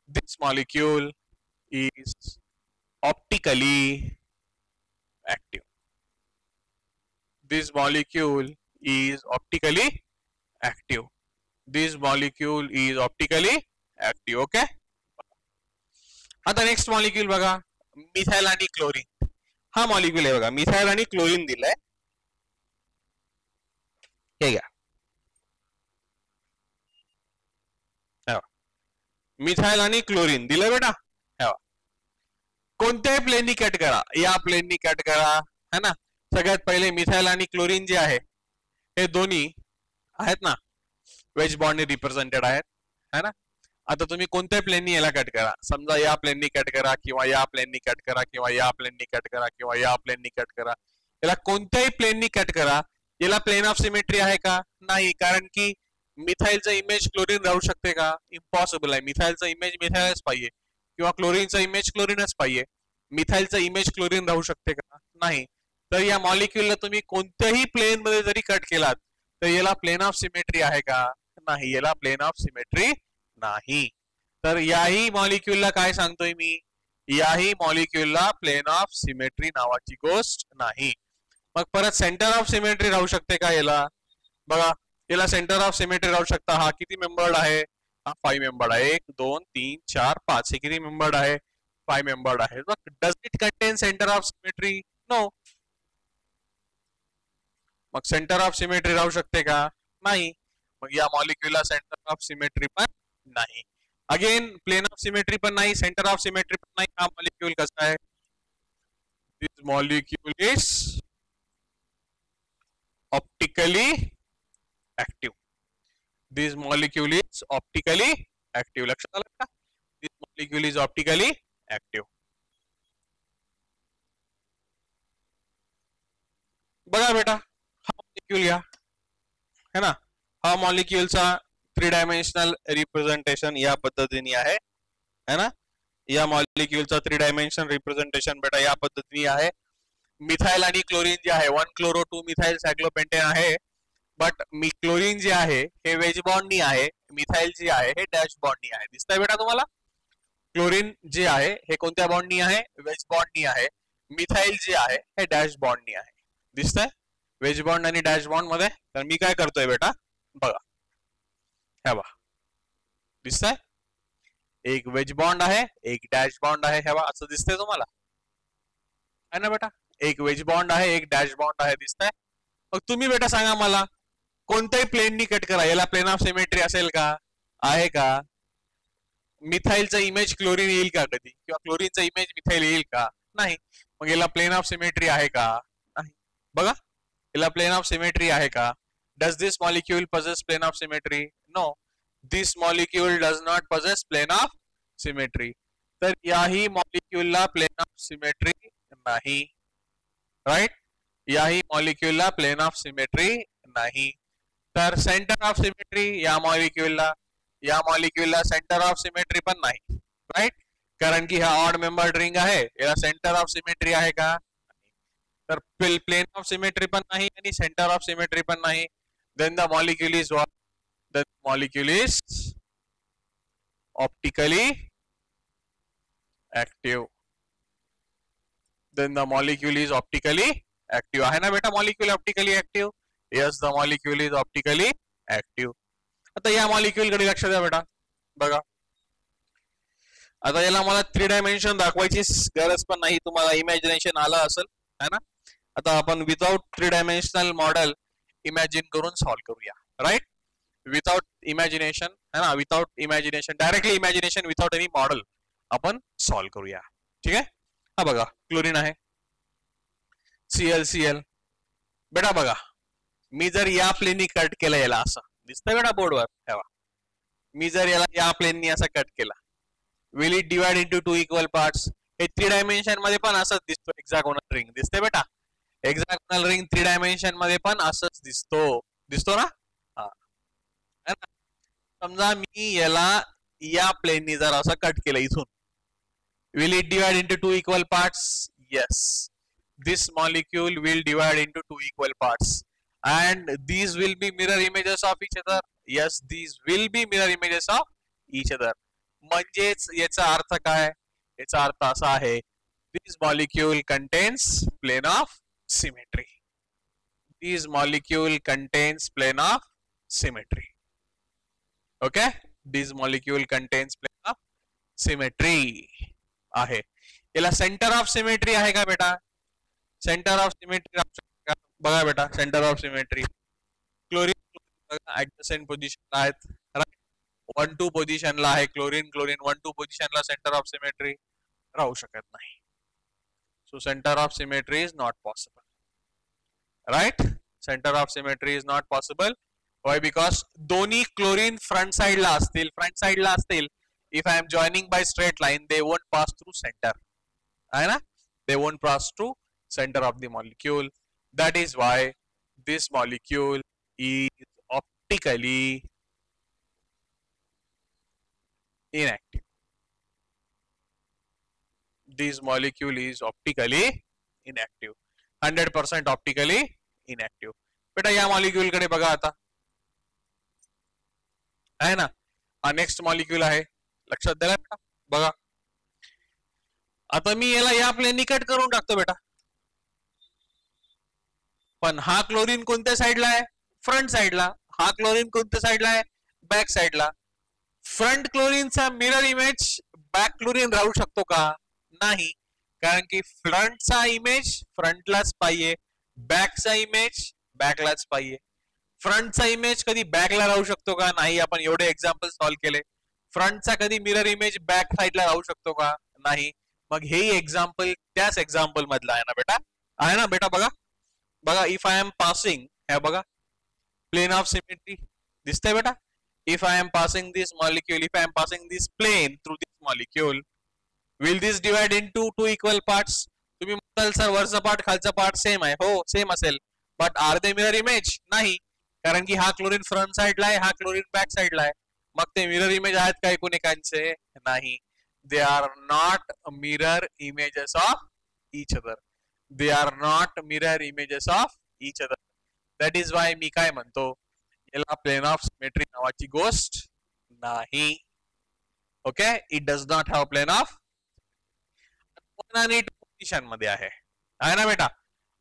this molecule is optically active. This molecule is optically active. This molecule is optically active. Okay. आता next molecule बघा, methyl आणि chlorine. हा molecule आहे बघा, methyl आणि क्लोरीन दिलाय. हे घ्या, मिथाइल आणि क्लोरीन दिलंय बेटा. कोणत्याही प्लेननी कट करा, या प्लेननी कट करा, है ना. सगळ्यात पहिले मिथाइल आणि क्लोरीन जे आहे हे दोन्ही आहेत ना वेज बॉन्डने रिप्रेझेंटेड आहेत, है ना. आता तुम्ही कोणत्याही प्लेननी याला कट करा, समजा या प्लेननी कट करा किंवा या प्लेननी कट करा किंवा या प्लेननी कट करा किंवा या प्लेननी कट करा, याला कोणत्याही प्लेननी कट करा, याला प्लेन ऑफ सिमेट्री आहे का? नाही. कारण की मिथाइलचा इमेज क्लोरीन राहू शकते का? इम्पॉसिबल आहे. मिथाइलचा इमेज मिथाइलच पाहिजे किंवा क्लोरीनचा इमेज क्लोरीनच पाहिजे. मिथाइलचा इमेज क्लोरीन राहू शकते का? नाही. तर या मॉलिक्यूलला तुम्ही कोणत्याही प्लेन मध्ये जरी कट केलात तर याला प्लेन ऑफ सिमेट्री आहे का? नाही. याला प्लेन ऑफ सिमेट्री नाही. तर याही मॉलिक्यूलला काय सांगतोय मी, याही मॉलिक्यूलला प्लेन ऑफ सिमेट्री नावाची गोष्ट नाही. मग परत सेंटर ऑफ सिमेट्री राहू शकते का याला? बघा, याला सेंटर ऑफ सिमेट्री राहू शकता. हा किती मेंबर्ड आहे? 5 मेंबर्ड आहे. 1 2 3 4 5. हे किती मेंबर्ड आहे? 5 मेंबर्ड आहे. Does it contain centre of symmetry? No. मग सेंटर ऑफ सिमेट्री राहू शकते का? नाही. मग या मॉलिक्यूलला सेंटर ऑफ सिमेट्री पण नाही. अगेन प्लेन ऑफ सिमेट्री पण नाही, सेंटर ऑफ सिमेट्री पण नाही. हा मॉलिक्यूल कसा आहे? This molecule is optically active. This molecule is optically active. लक्षात आलं का? This molecule is optically active. बघा बेटा, हा मॉलिक्यूल घ्या, है ना. हा मॉलिक्यूलचा 3 डायमेन्शनल रिप्रेझेंटेशन या पद्धतीने आहे, है ना. या मॉलिक्यूलचा 3 डायमेन्शनल रिप्रेझेंटेशन बेटा या पद्धतीने आहे. मिथाइल आणि क्लोरीन जे आहे 1 क्लोरो 2 मिथाइल सायक्लोपेंटेन आहे. बट क्लोरीन जे आहे हे वेज बॉन्डनी आहे, मिथाइल जे आहे हे डॅश बॉन्डनी आहे. दिसतंय बेटा तुम्हाला? क्लोरीन जे आहे हे कोणत्या बॉन्डनी आहे? वेज बॉन्डनी आहे. मिथाइल जे आहे हे डॅश बॉन्डनी आहे. दिसतंय? वेज बॉन्ड आणि डॅश बॉन्ड मध्ये. तर मी काय करतोय बेटा, बघा, हे बघा, दिसतंय? एक वेज बॉन्ड आहे, एक डॅश बॉन्ड आहे. हे बघा, असं दिसतंय तुम्हाला? है ना बेटा? एक वेज बॉन्ड आहे, एक डॅश बॉन्ड आहे. दिसतंय? मग तुम्ही बेटा सांगा मला, कोणत्याही प्लेननी कट करा, याला प्लेन ऑफ सिमेट्री असेल का? आहे का? मिथाइलचा इमेज क्लोरीन येईल का कधी? किंवा क्लोरीनचा इमेज मिथाइल येईल का? नाही. मग याला प्लेन ऑफ सिमेट्री आहे का? नाही. बघा, याला प्लेन ऑफ सिमेट्री आहे का? Does this molecule possess plane of symmetry? No. This molecule does not possess plane of symmetry. तर याही मॉलिक्यूलला प्लेन ऑफ सिमेट्री नाही. राईट? याही मॉलिक्यूलला प्लेन ऑफ सिमेट्री नाही. तर सेंटर ऑफ सिमेट्री या मॉलिक्यूलला सेंटर ऑफ सिमेट्री पण नाही. राईट? कारण की हा ऑड मेंबर्ड रिंग आहे, याला सेंटर ऑफ सिमेट्री आहे का? तर प्लेन ऑफ सिमेट्री पण नाही आणि सेंटर ऑफ सिमेट्री पण नाही. Then the molecule is what? The molecule is optically active. Then the molecule is optically active. आहे ना बेटा molecule optically active? Yes, the molecule is optically active. आता या मॉलिक्यूल कडे लक्ष द्या बेटा. बघा, आता याला मला 3 डायमेन्शन दाखवायची गरज पण नाही, तुम्हाला इमॅजिनेशन आलं असेल, है ना. आता आपण विदाउट 3 डायमेन्शनल मॉडेल इमॅजिन करून सॉल्व्ह करूया, राईट. विदाउट इमॅजिनेशन है ना, without imagination, directly imagination without any model आपण सॉल्व्ह करूया. ठीक आहे. हा बघा क्लोरीन आहे, ClCl. बेटा बघा मी जर या प्लेननी कट केलं याला, असं दिसतंय बेटा बोर्डवर ठेवा. मी जर याला या प्लेननी असं कट केला, will it divide into 2 equal parts. हे 3 डायमेन्शन मध्ये पण असंच दिसतो. हेक्सागोनल रिंग दिसते बेटा, हेक्सागोनल रिंग 3 डायमेन्शन मध्ये पण असंच दिसतो ना. हा समजा मी याला या प्लेननी जर असं कट केलं इथून, will it divide into 2 equal parts. Yes, this molecule will divide into 2 equal parts and these will be mirror images of each other. Yes, these will be mirror images of each other. म्हणजेच याचा अर्थ काय, याचा अर्थ असा आहे, this molecule contains plane of symmetry. This molecule contains plane of symmetry. Okay, this molecule contains plane of symmetry आहे. याला centre of symmetry आहे का बेटा, सेंटर ऑफ सिमेट्री बघा बेटा, centre of symmetry chlorine adjacent पोझिशनला आहेत, राईट. 1-2 पोझिशनला आहे क्लोरीन, 1-2 पोझिशनला सेंटर ऑफ सिमेट्री राहू शकत नाही. So centre of symmetry is not possible, right. Centre of symmetry is not possible. Why, because दोन्ही क्लोरीन फ्रंट साइडला असतील, if I am joining by straight line they won't pass through centre, आहे ना, they won't pass through center of the molecule. That is why this molecule is optically inactive. This molecule is optically inactive, 100% optically inactive. बेटा या molecule कडे बघा आता, आहे ना. हा नेक्स्ट मॉलिक्यूल आहे, लक्षात द्या बेटा. बघा आता मी याला या प्लेननी कट करून टाकतो बेटा, पण हा क्लोरीन कोणत्या साइडला आहे, फ्रंट साइडला. हा क्लोरीन कोणत्या साइडला आहे, बॅक साइडला. फ्रंट क्लोरीनचा मिरर इमेज बॅक क्लोरीन राहू शकतो का, नाही, कारण की फ्रंटचा इमेज फ्रंटलाच पाहिजे, बॅकचा इमेज बॅकलाच पाहिजे. फ्रंटचा इमेज कधी बॅकला राहू शकतो का, नाही. आपण एवढे एक्झाम्पल सॉल्व्ह केले. फ्रंटचा कधी मिरर इमेज बॅक साइडला राहू शकतो का, नाही. मग हे एक्झाम्पल त्याच एक्झाम्पल मधला आहे ना बेटा, आहे ना बेटा. बघा बघा, इफ आय एम पासिंग, हे बघा प्लेन ऑफ सिमेट्री दिसतंय बेटा. If I am passing this molecule, if I am passing this plane through this molecule, will this divide into 2 equal parts. तुम्ही म्हणाल सर वरचा पार्ट खालचा पार्ट सेम आहे, हो सेम असेल, but are they mirror image, नाही, कारण की हा क्लोरीन फ्रंट साइडला आहे, हा क्लोरीन बॅक साइडला आहे. मग ते मिरर इमेज आहेत का एकूणएकांचे, नाही. They are not mirror images of each other. They are not mirror images of each other. That is why मी काय म्हणतो, याला plane of symmetry नावाची गोष्ट नाही. Okay, it does not have plane of. 1 आणि 2 पोझिशन मध्ये आहे ना बेटा.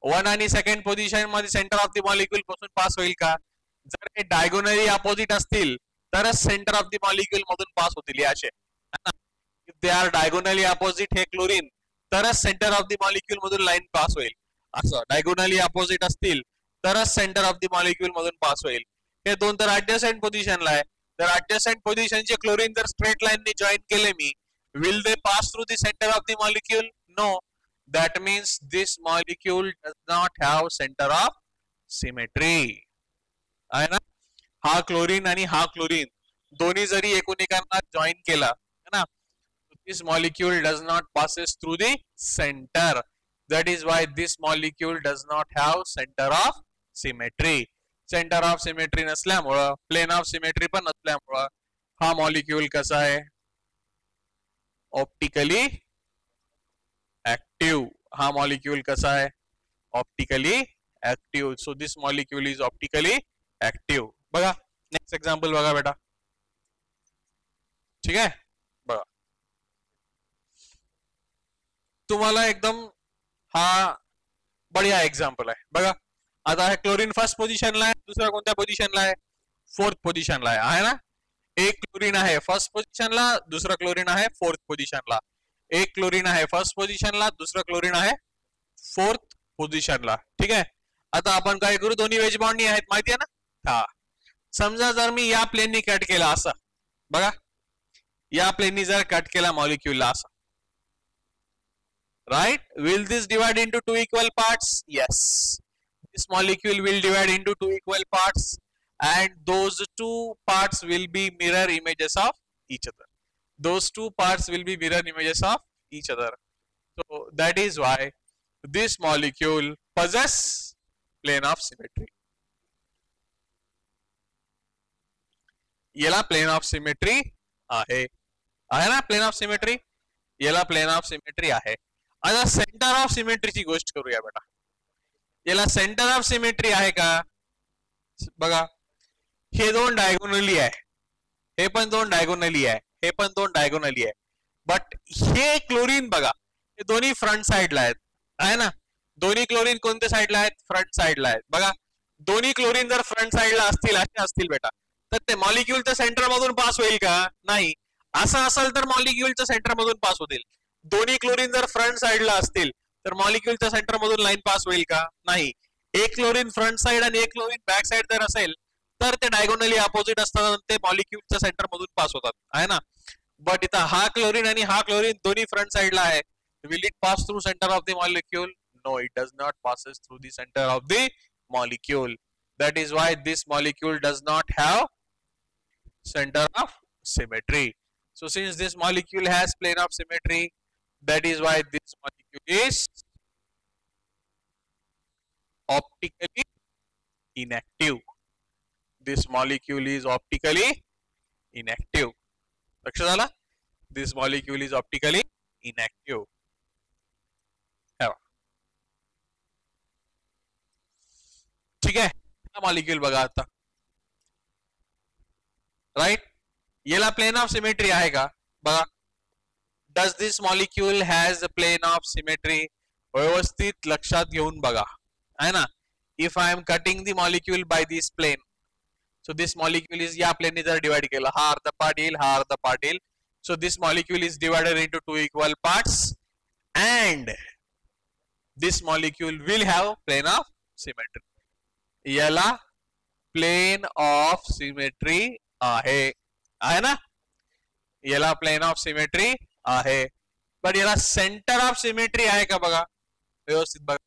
1 आणि सेकंड पोझिशन मध्ये सेंटर ऑफ द मॉलिक्यूल पासून पास होईल का, जर हे डायगोनली अपोजिट असतील तरच सेंटर ऑफ द मॉलिक्यूल मधून पास होतील असे. If they are diagonally opposite, हे क्लोरीन, तरच सेंटर ऑफ द मॉलिक्यूल मधून लाईन पास होईल. असं डायगोनली अपोजिट असतील तरच सेंटर ऑफ द मॉलिक्यूल मधून पास होईल. हे दोन तर ऍडजसेंट पोझिशनला आहे, तर ऍडजसेंट पोझिशनचे क्लोरीन जर स्ट्रेट लाईनने जॉईन केले मी, will they pass through the centre of the molecule, no. That means this molecule does not have centre of symmetry, आहे ना. हा क्लोरीन आणि हा क्लोरीन दोन्ही जरी एकूणएकांना जॉईन केला, है ना, this molecule does not passes through the center. That is why this molecule does not have center of symmetry. Center of symmetry नसल्यामुळं, plane of symmetry पण नसल्यामुळं हा molecule कसा आहे, ऑप्टिकली ऍक्टिव्ह. हा molecule कसा आहे, optically active. So this molecule is optically active. बघा नेक्स्ट एक्झाम्पल बघा बेटा, ठीक आहे. बघा तुम्हाला एकदम हा बढिया एक्झाम्पल आहे. बघा आता हे क्लोरीन फर्स्ट पोझिशनला आहे, दुसरा कोणत्या पोझिशनला आहे, फोर्थ पोझिशनला आहे ना. एक क्लोरीन आहे फर्स्ट पोझिशनला, दुसरा क्लोरीन आहे फोर्थ पोझिशनला. एक क्लोरीन आहे फर्स्ट पोझिशनला, दुसरा क्लोरीन आहे फोर्थ पोझिशनला, ठीक आहे. आता आपण काय करू, दोन्ही वेज बॉन्ड आहेत माहिती आहे ना. हा, समजा जर मी या प्लेननी कट केला असं, बघा या प्लेननी जर कट केला मॉलिक्यूलला असं, right, will this divide into two equal parts? Yes, this molecule will divide into two equal parts, and those two parts will be mirror images of each other. Those two parts will be mirror images of each other. So that is why this molecule possess plane of symmetry. याला plane of symmetry आहे ना, plane of symmetry, याला plane of symmetry आहे. आता centre of सिमेट्रीची गोष्ट करूया बेटा. याला सेंटर ऑफ सिमेट्री आहे का? बघा हे दोन डायगोनली आहे, हे पण दोन डायगोनली आहे, हे पण दोन डायगोनली आहे, बट हे क्लोरीन बघा हे दोन्ही फ्रंट साइडला आहेत, आहे ना. दोन्ही क्लोरीन कोणत्या साइडला आहेत? फ्रंट साइडला आहेत. बघा दोन्ही क्लोरीन जर फ्रंट साइडला असतील, असे असतील बेटा, तर ते मॉलिक्यूलच्या सेंटर मधून पास होईल का? नाही. असं असेल तर मॉलिक्यूलच्या सेंटर मधून पास होतील. दोन्ही क्लोरीन जर फ्रंट साइडला असतील तर मॉलिक्यूलच्या सेंटर मधून लाईन पास होईल का? नाही. एक क्लोरीन फ्रंट साइड आणि एक क्लोरीन बॅक साइड जर असेल तर ते डायगोनली अपोजिट असतात, ते मॉलिक्यूलच्या सेंटर मधून पास होतात, आहे ना. बट इथं हा क्लोरीन आणि हा क्लोरीन दोन्ही फ्रंट साइडला आहे. Will it pass through centre of the molecule? No, it does not passes through the center of the molecule. That is why this molecule does not have center of symmetry. So since this molecule has plane of symmetry, that is why this molecule is optically inactive. This molecule is optically inactive. लक्षात आला? This molecule is optically inactive. ठीक आहे, हा molecule बघा आता, right. याला plane of symmetry आहे का? बघा, does this molecule has a plane of symmetry? व्यवस्थित लक्षात घेऊन बघा, आहे ना. If I am cutting the molecule by this plane, so this molecule is या प्लेनने जर डिवाइड केलं, हा अर्धा पार्ट येईल, हा अर्धा पार्ट येईल. So this molecule is divided into two equal parts and this molecule will have plane of symmetry. याला प्लेन ऑफ सिमेट्री आहे ना, याला प्लेन ऑफ सिमेट्री आहे. पण याला सेंटर ऑफ सिमेट्री आहे का? बघा व्यवस्थित बघा,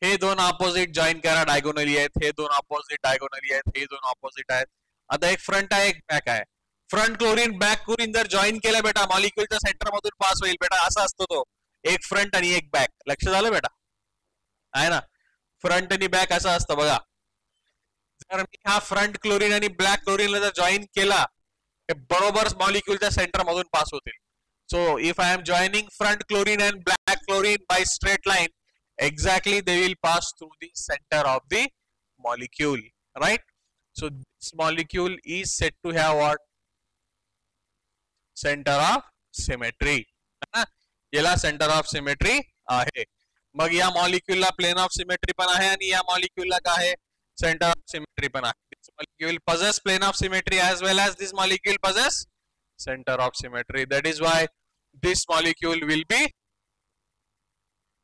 हे दोन ऑपोजिट जॉईन करा, डायगोनली आहेत, हे दोन ऑपोजिट डायगोनली आहेत, हे दोन ऑपोजिट आहेत. आता एक फ्रंट आहे, एक बॅक आहे. फ्रंट क्लोरीन बॅक क्लोरीन जर जॉईन केलं बेटा, मॉलिक्यूलच्या सेंटर मधून पास होईल बेटा, असा असतो तो, एक फ्रंट आणि एक बॅक. लक्षात आलं बेटा, आहे ना. फ्रंट आणि बॅक असं असतं बघा. जर मी हा फ्रंट क्लोरीन आणि ब्लॅक क्लोरीनला जर जॉईन केला, हे बरोबर मॉलिक्यूलच्या सेंटर मधून पास होतील. So if I am joining front chlorine and black chlorine by straight line, exactly they will pass through the center of the molecule, right? So this molecule is said to have what? Center of symmetry. याला center of symmetry आहे. मग या molecule La plane of symmetry पण आहे आणि या molecule ला काय आहे? Center of symmetry पण आहे. This molecule possess plane of symmetry as well as this molecule possess center of symmetry. That is why this molecule will be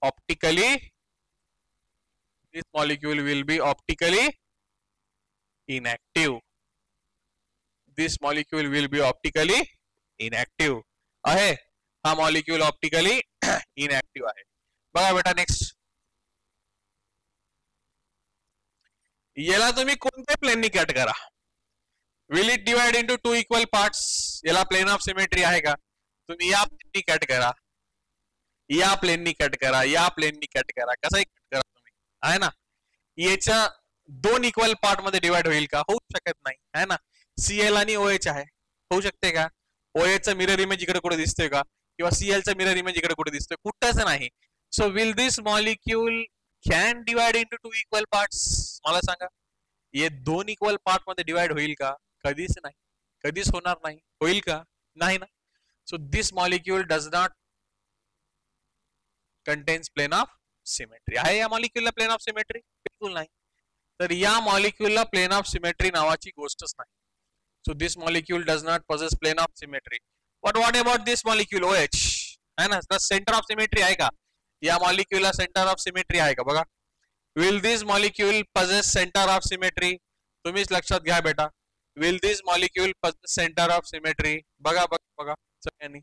optically, this molecule will be optically inactive. This molecule will be optically inactive. आहे हा molecule optically inactive आहे. बघा बेटा next, याला तुम्ही कोणत्या प्लेननी cut करा, will it divide into two equal parts? याला प्लेन ऑफ सिमेट्री आहे का? तुम्ही या प्लेननी कट करा, या प्लेननी कट करा, या प्लेननी कट करा, कसंही कट करा तुम्ही, आहे ना. याच्या दोन इक्वल पार्ट मध्ये डिवाइड होईल का? होऊ शकत नाही, आहे ना. सीएल आणि ओएच आहे, होऊ शकते का? ओएच चा मिरर इमेज इकडे कुठे दिसतोय का? किंवा सीएल चा मिरर इमेज इकडे कुठे दिसतोय? कुठंच नाही. So will this molecule can divide into two equal parts? मला सांगा, हे दोन इक्वल पार्ट मध्ये डिवाइड होईल का? कधीच नाही, कधीच होणार नाही. होईल का? नाही ना. So this molecule does not contains plane of symmetry. आहे या मॉलिक्यूलला प्लेन ऑफ सिमेट्री? बिलकुल नाही. तर या मॉलिक्यूलला प्लेन ऑफ सिमेट्री नावाची गोष्टच नाही. So this molecule does not possess plane of symmetry. But what about this molecule OH? है ना, सेंटर ऑफ सिमेट्री आहे का? या मॉलिक्यूलला सेंटर ऑफ सिमेट्री आहे का? बघा will this molecule possess center of symmetry? तुम्हीच लक्षात घ्या बेटा. will this molecule possess center of symmetry? बघा बघा बघा सगळ्यांनी,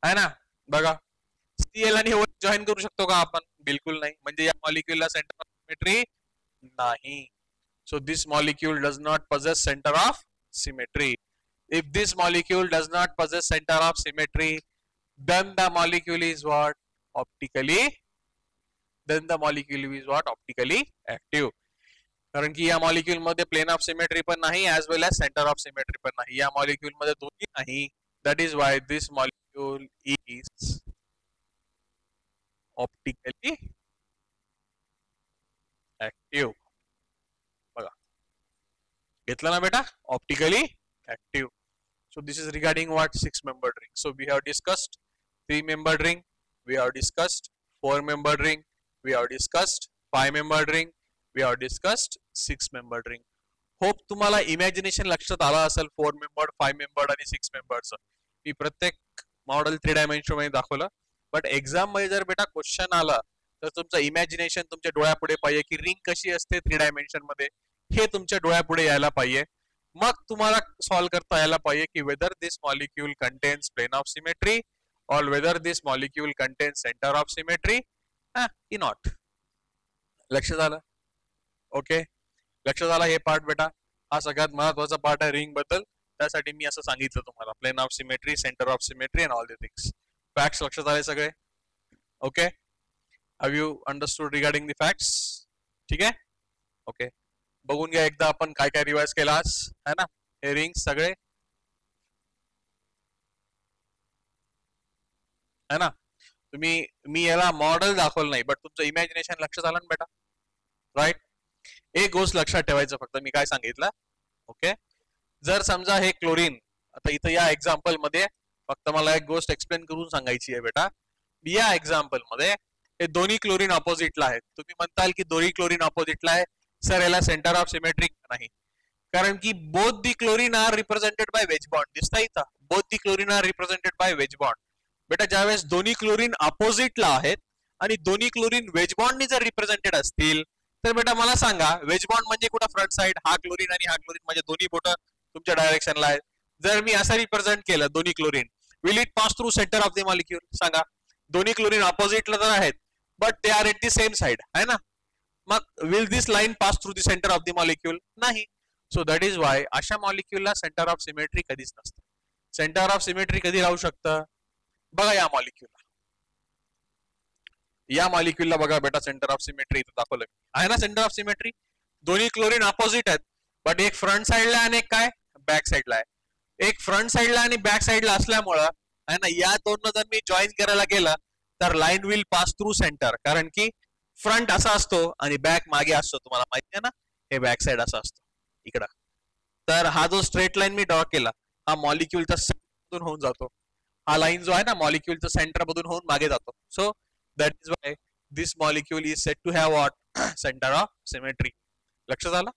आहे ना, बघा Cl आणि O जॉईन करू शकतो का आपण? बिलकुल नाही. म्हणजे या मॉलिक्युलला सेंटर ऑफ सिमेट्री नाही. So this molecule does not possess center of symmetry. If this molecule does not possess center of symmetry, then the molecule is what? Optically. Then the molecule is what? Optically active. कारण की या molecule मध्ये plane of symmetry पण नाही as well as centre of symmetry पण नाही. या molecule मध्ये दोन्ही नाही. That is why this molecule is optically active. बघा घेतला ना बेटा, optically active. So this is regarding what? 6-membered ring. So we have discussed 3-membered ring, we have discussed 4-membered ring, we have discussed 5-membered ring, we have discussed 6-membered ring. Hope तुम्हाला imagination लक्षात आला असेल 4-membered, 5-membered आणि 6-membered. मी प्रत्येक model 3 dimension मध्ये दाखवलं. But exam मध्ये जर बेटा क्वेश्चन आला तर तुमचं इमॅजिनेशन तुमच्या डोळ्यापुढे पाहिजे की रिंग कशी असते 3 डायमेन्शन मध्ये, हे तुमच्या डोळ्यापुढे यायला पाहिजे. मग तुम्हाला सॉल्व करता यायला पाहिजे की whether this molecule contains plane of symmetry or whether this molecule contains center of symmetry or not. लक्षात आलं? ओके, लक्षात आला हे पार्ट बेटा. हा सगळ्यात महत्त्वाचा पार्ट आहे रिंग बद्दल. त्यासाठी मी असं सांगितलं तुम्हाला plane of symmetry, centre of symmetry and all the things. Facts लक्षात आले सगळे? Okay, have you understood regarding the facts? ठीक आहे, ओके. बघून घ्या एकदा आपण काय काय रिवाइज केला आज, है ना, हे रिंग्स सगळे, है ना. तुम्ही, मी याला मॉडेल दाखवलं नाही बट तुमचं इमॅजिनेशन लक्षात आलं ना बेटा, राईट. एक गोष्ट लक्षात ठेवायचं फक्त, मी काय सांगितलं, ओके. जर समजा हे क्लोरीन, आता इथं या एक्झाम्पल मध्ये फक्त मला एक गोष्ट एक्सप्लेन करून सांगायची आहे बेटा. या एक्झाम्पल मध्ये हे दोन्ही क्लोरीन ऑपोजिटला आहेत. तुम्ही म्हणताल की दोन्ही क्लोरीन ऑपोजिटला आहे सर, याला सेंटर ऑफ सिमेट्री नाही, कारण की both the chlorine are represented by wedge bond. दिसता इथं, both the chlorine are represented by wedge bond. बेटा ज्यावेळेस दोन्ही क्लोरीन अपोजिटला आहेत आणि दोन्ही क्लोरीन वेज बॉन्डनी जर रिप्रेझेंटेड असतील तर बेटा मला सांगा, वेज बॉन्ड म्हणजे कुठं फ्रंट साइड, हा क्लोरीन आणि हा क्लोरीन म्हणजे दोन्ही बोटं तुमच्या डायरेक्शनला आहेत. जर मी असं रिप्रेझेंट केलं दोन्ही chlorine, will it pass through centre of the molecule? सांगा. दोन्ही क्लोरीन अपोजिटला तर आहेत but they are at the same side, है ना. मग will this line pass through the centre of the molecule? नाही. सो दॅट इज वाय अशा मॉलिक्यूलला सेंटर ऑफ सिमेट्री कधीच नसतं. सेंटर ऑफ सिमेट्री कधी राहू शकतं? बघा या मॉलिक्यूलला, या मॉलिक्यूलला बघा बेटा, सेंटर ऑफ सिमेट्री इथं दाखवलं आहे ना. सेंटर ऑफ सिमेट्री, दोन्ही क्लोरीन अपोजिट आहेत बट एक फ्रंट साइडला आणि एक काय बॅक साइडला आहे. एक फ्रंट साइडला आणि बॅक साइडला असल्यामुळं आहे ना, या दोन जर मी जॉईन करायला गेलं तर line will pass through centre, कारण की फ्रंट असा असतो आणि बॅक मागे असतो. तुम्हाला माहिती आहे ना, हे बॅक साइड असा असतो इकडं. तर हा जो स्ट्रेट लाईन मी ड्रॉ केला हा मॉलिक्यूलचा सेंटर होऊन जातो. हा लाईन जो आहे ना मॉलिक्यूलचा सेंटर मधून होऊन मागे जातो. So that is why this molecule is said to have what? Centre of symmetry. लक्षात आलं?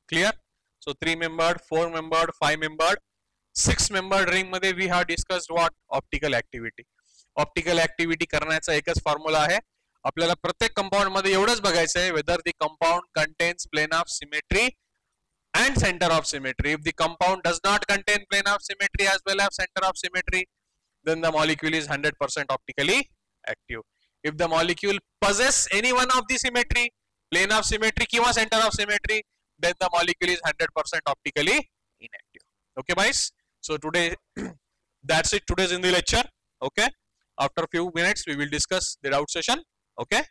Clear? So 3-membered, 4-membered, 5-membered, 6-membered ring मध्ये we have discussed what? Optical activity. Optical activity करण्याचा एकच फॉर्म्युला आहे. आपल्याला प्रत्येक कंपाऊंड मध्ये एवढंच बघायचं आहे, whether the compound contains plane of symmetry and center of symmetry. If the compound does not contain plane of symmetry as well as center of symmetry, then the molecule is 100% optically active. If the molecule possess any one of the symmetry, plane of symmetry kiwa center of symmetry, then the molecule is 100% optically inactive. Okay guys, so today that's it, today's in the lecture. Okay, after few minutes we will discuss the doubt session. Okay.